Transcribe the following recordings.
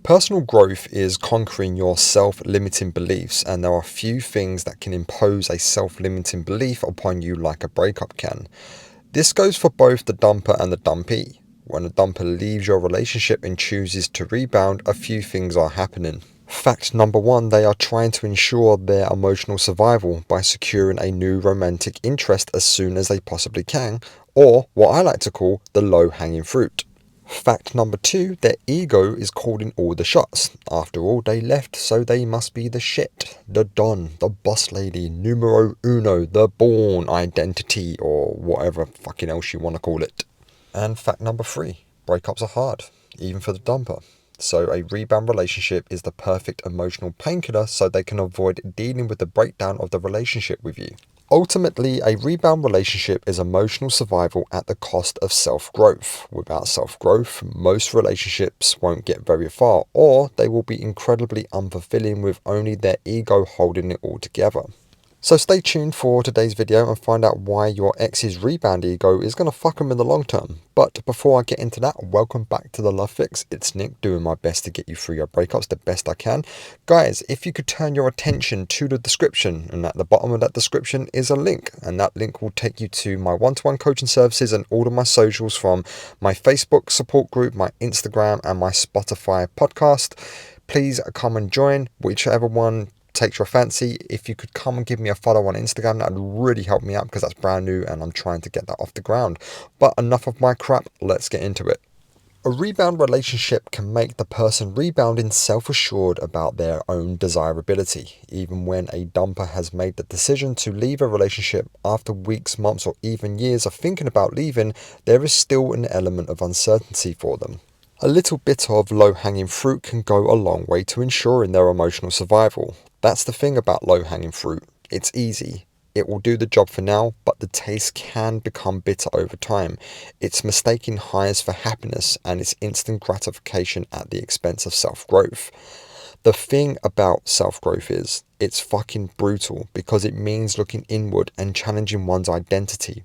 Personal growth is conquering your self-limiting beliefs, and there are few things that can impose a self-limiting belief upon you like a breakup can. This goes for both the dumper and the dumpee. When a dumper leaves your relationship and chooses to rebound, a few things are happening. Fact number one, they are trying to ensure their emotional survival by securing a new romantic interest as soon as they possibly can, or what I like to call the low-hanging fruit. Fact number two, their ego is calling all the shots. After all, they left, so they must be the shit, the don, the boss lady, numero uno, the Bourne identity, or whatever fucking else you want to call it. And fact number three, breakups are hard, even for the dumper. So a rebound relationship is the perfect emotional painkiller so they can avoid dealing with the breakdown of the relationship with you. Ultimately, a rebound relationship is emotional survival at the cost of self-growth. Without self-growth, most relationships won't get very far, or they will be incredibly unfulfilling with only their ego holding it all together. So stay tuned for today's video and find out why your ex's rebound ego is going to fuck them in the long term. But before I get into that, welcome back to The Love Fix. It's Nick, doing my best to get you through your breakups the best I can. Guys, if you could turn your attention to the description, and at the bottom of that description is a link, and that link will take you to my one-to-one coaching services and all of my socials, from my Facebook support group, my Instagram, and my Spotify podcast. Please come and join, whichever one takes your fancy. If you could come and give me a follow on Instagram, that would really help me out because that's brand new and I'm trying to get that off the ground. But enough of my crap, let's get into it. A rebound relationship can make the person rebounding self-assured about their own desirability. Even when a dumper has made the decision to leave a relationship after weeks, months, or even years of thinking about leaving, there is still an element of uncertainty for them. A little bit of low-hanging fruit can go a long way to ensuring their emotional survival. That's the thing about low-hanging fruit. It's easy. It will do the job for now, but the taste can become bitter over time. It's mistaking highs for happiness, and it's instant gratification at the expense of self-growth. The thing about self-growth is, it's fucking brutal because it means looking inward and challenging one's identity.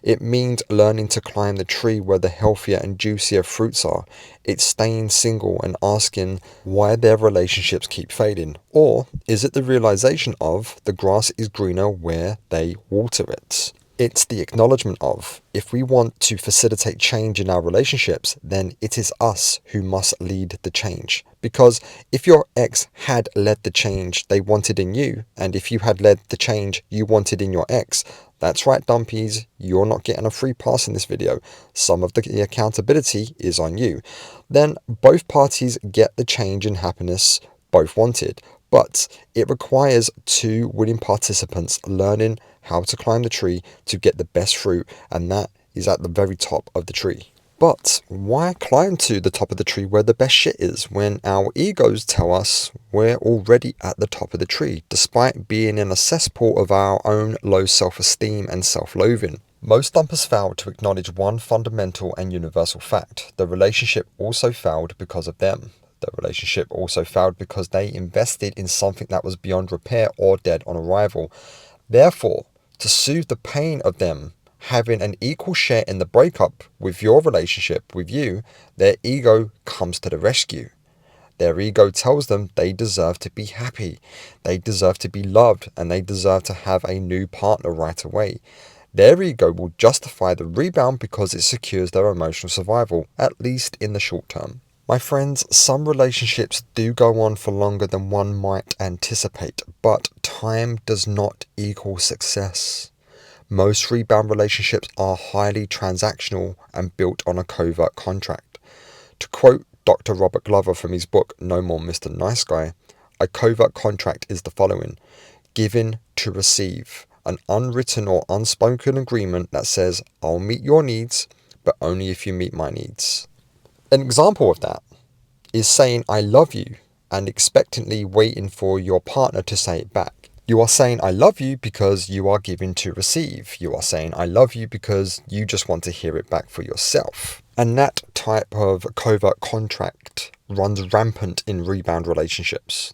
It means learning to climb the tree where the healthier and juicier fruits are. It's staying single and asking why their relationships keep fading. Or is it the realization of the grass is greener where they water it? It's the acknowledgement of, if we want to facilitate change in our relationships, then it is us who must lead the change. Because if your ex had led the change they wanted in you, and if you had led the change you wanted in your ex, that's right, dumpies, you're not getting a free pass in this video. Some of the accountability is on you. Then both parties get the change and happiness both wanted. But it requires two willing participants learning how to climb the tree to get the best fruit, and that is at the very top of the tree. But why climb to the top of the tree where the best shit is when our egos tell us we're already at the top of the tree, despite being in a cesspool of our own low self-esteem and self-loathing? Most dumpers fail to acknowledge one fundamental and universal fact: the relationship also failed because of them. The relationship also failed because they invested in something that was beyond repair or dead on arrival. Therefore, to soothe the pain of them having an equal share in the breakup with your relationship with you, their ego comes to the rescue. Their ego tells them they deserve to be happy, they deserve to be loved, and they deserve to have a new partner right away. Their ego will justify the rebound because it secures their emotional survival, at least in the short term. My friends, some relationships do go on for longer than one might anticipate, but time does not equal success. Most rebound relationships are highly transactional and built on a covert contract. To quote Dr. Robert Glover from his book No More Mr. Nice Guy, a covert contract is the following: giving to receive, an unwritten or unspoken agreement that says, I'll meet your needs, but only if you meet my needs. An example of that is saying I love you and expectantly waiting for your partner to say it back. You are saying I love you because you are giving to receive. You are saying I love you because you just want to hear it back for yourself. And that type of covert contract runs rampant in rebound relationships.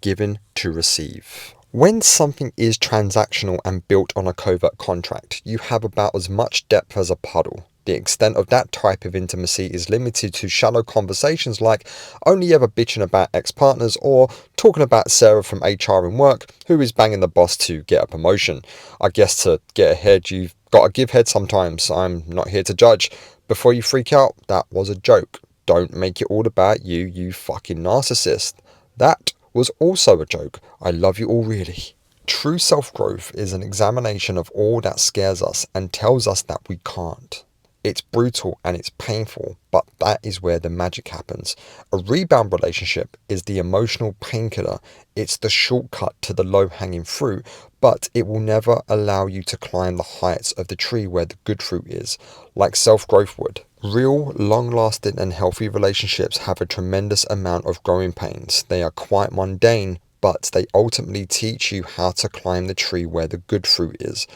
Giving to receive. When something is transactional and built on a covert contract, you have about as much depth as a puddle. The extent of that type of intimacy is limited to shallow conversations like only ever bitching about ex-partners or talking about Sarah from HR in work who is banging the boss to get a promotion. I guess to get ahead, you've got to give head sometimes. I'm not here to judge. Before you freak out, that was a joke. Don't make it all about you, you fucking narcissist. That was also a joke. I love you all really. True self-growth is an examination of all that scares us and tells us that we can't. It's brutal and it's painful, but that is where the magic happens. A rebound relationship is the emotional painkiller. It's the shortcut to the low-hanging fruit, but it will never allow you to climb the heights of the tree where the good fruit is, like self-growth would. Real, long-lasting and healthy relationships have a tremendous amount of growing pains. They are quite mundane, but they ultimately teach you how to climb the tree where the good fruit is.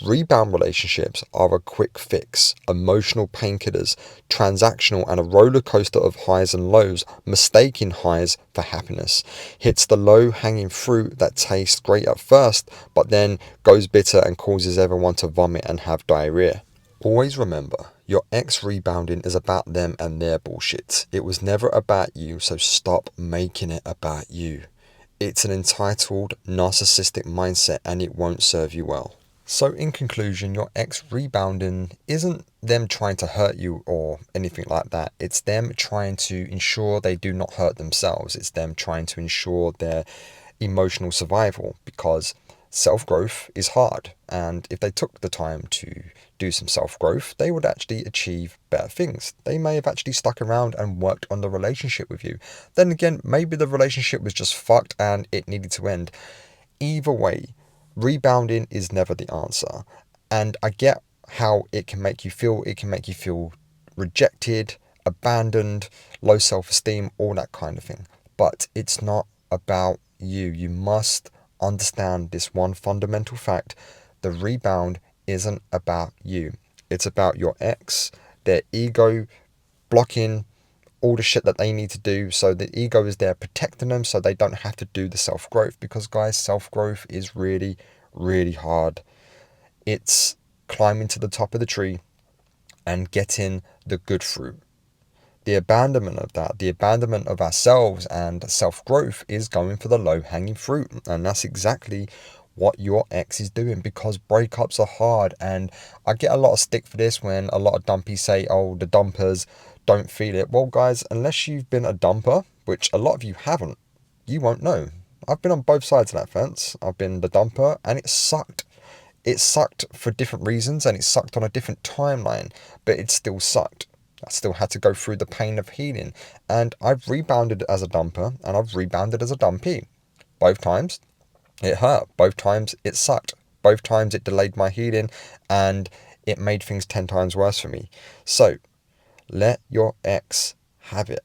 Rebound relationships are a quick fix, emotional painkillers, transactional and a roller coaster of highs and lows, mistaking highs for happiness. Hits the low-hanging fruit that tastes great at first, but then goes bitter and causes everyone to vomit and have diarrhea. Always remember, your ex rebounding is about them and their bullshit. It was never about you, so stop making it about you. It's an entitled, narcissistic mindset and it won't serve you well. So in conclusion, your ex rebounding isn't them trying to hurt you or anything like that. It's them trying to ensure they do not hurt themselves. It's them trying to ensure their emotional survival, because self-growth is hard. And if they took the time to do some self-growth, they would actually achieve better things. They may have actually stuck around and worked on the relationship with you. Then again, maybe the relationship was just fucked and it needed to end. Either way, rebounding is never the answer. And I get how it can make you feel. It can make you feel rejected, abandoned, low self-esteem, all that kind of thing. But it's not about you. You must understand this one fundamental fact. The rebound isn't about you. It's about your ex, their ego blocking all the shit that they need to do. So the ego is there protecting them so they don't have to do the self-growth. Because guys, self-growth is really, really hard. It's climbing to the top of the tree and getting the good fruit. The abandonment of that, the abandonment of ourselves and self-growth is going for the low-hanging fruit. And that's exactly what your ex is doing, because breakups are hard. And I get a lot of stick for this when a lot of dumpies say, oh, the dumpers don't feel it. Well, guys, unless you've been a dumper, which a lot of you haven't, you won't know. I've been on both sides of that fence. I've been the dumper and it sucked. It sucked for different reasons and it sucked on a different timeline, but it still sucked. I still had to go through the pain of healing. And I've rebounded as a dumper and I've rebounded as a dumpy. Both times it hurt. Both times it sucked. Both times it delayed my healing and it made things 10 times worse for me. So let your ex have it.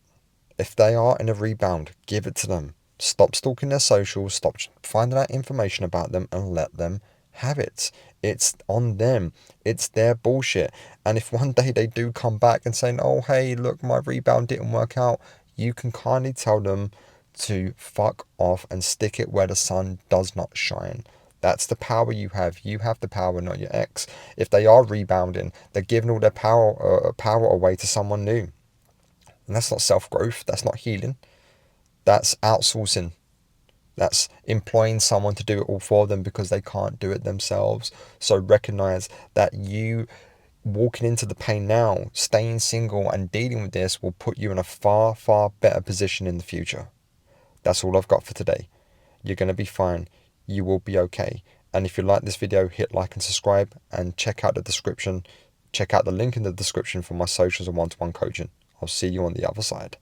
If they are in a rebound, give it to them. Stop stalking their socials. Stop finding out information about them and let them have it. It's on them. It's their bullshit. And if one day they do come back and say, oh, hey, look, my rebound didn't work out, you can kindly tell them to fuck off and stick it where the sun does not shine. That's the power you have. You have the power, not your ex. If they are rebounding, they're giving all their power away to someone new. And that's not self-growth. That's not healing. That's outsourcing. That's employing someone to do it all for them because they can't do it themselves. So recognize that you walking into the pain now, staying single and dealing with this will put you in a far, far better position in the future. That's all I've got for today. You're going to be fine. You will be okay. And if you like this video, hit like and subscribe and check out the description. Check out the link in the description for my socials and one-to-one coaching. I'll see you on the other side.